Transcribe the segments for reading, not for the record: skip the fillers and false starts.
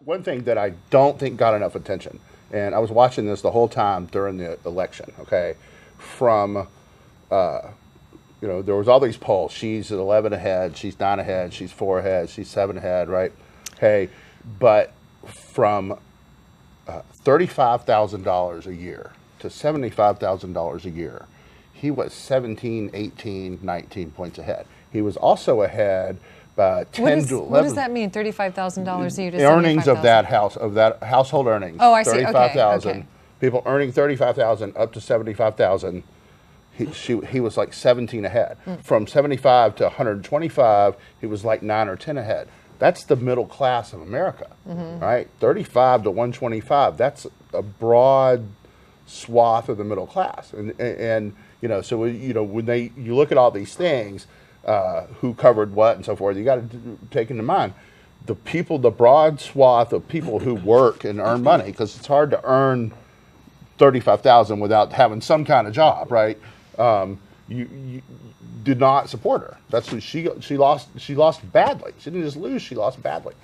One thing that I don't think got enough attention, and I was watching this the whole time during the election, okay, from, there was all these polls. She's at 11 ahead, she's 9 ahead, she's 4 ahead, she's 7 ahead, right? Okay, but from $35,000 a year to $75,000 a year, he was 17, 18, 19 points ahead. He was also ahead by 10 to 11. What does that mean? $35,000 a year to earnings of 75,000? that house, of that household earnings. Oh, I see. Okay, 35,000. okay. People earning 35,000 up to 75,000. He was like 17 ahead. From 75 to 125, he was like 9 or 10 ahead. That's the middle class of America, right? 35 to 125. That's a broad swath of the middle class, and so when you look at all these things, who covered what and so forth, you got to take into mind the broad swath of people who work and earn money, because it's hard to earn 35,000 without having some kind of job, right? You did not support her. That's what she lost. She lost badly. She didn't just lose; she lost badly.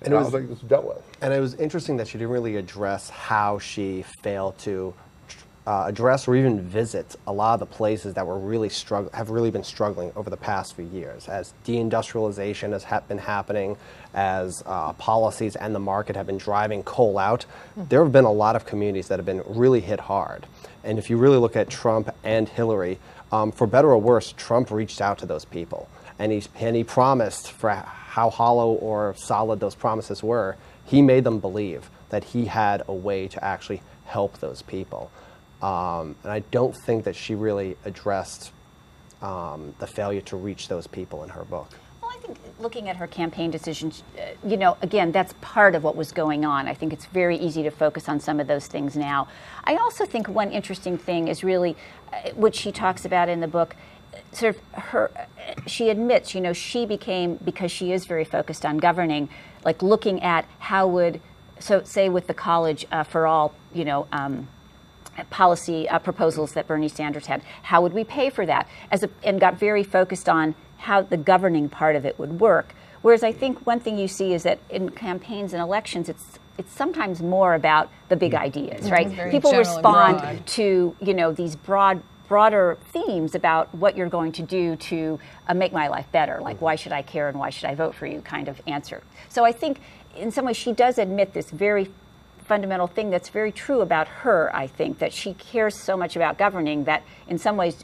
And I don't think this was dealt with. And it was interesting that she didn't really address how she failed to address or even visit a lot of the places that were really have really been struggling over the past few years, as deindustrialization has been happening, as policies and the market have been driving coal out. There have been a lot of communities that have been really hit hard. And if you really look at Trump and Hillary, for better or worse, Trump reached out to those people, and he promised, for how hollow or solid those promises were, he made them believe that he had a way to actually help those people. And I don't think that she really addressed the failure to reach those people in her book. Well, I think looking at her campaign decisions, again, that's part of what was going on. I think it's very easy to focus on some of those things now. I also think one interesting thing is really what she talks about in the book, she admits, she became, because she is very focused on governing, like looking at how would, say with the College for All, policy proposals that Bernie Sanders had, how would we pay for that? And got very focused on how the governing part of it would work. Whereas I think one thing you see is that in campaigns and elections, it's sometimes more about the big ideas, right? People respond to these broader themes about what you're going to do to make my life better, like why should I care and why should I vote for you kind of answer. So I think in some ways she does admit this very fundamental thing that's very true about her, I think, that she cares so much about governing that in some ways,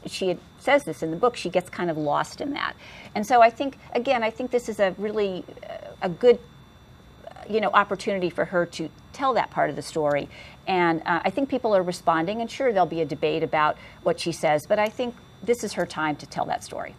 says this in the book, she gets kind of lost in that. And so I think, again, this is a really a good opportunity for her to tell that part of the story. And I think people are responding, and sure, there'll be a debate about what she says, but I think this is her time to tell that story.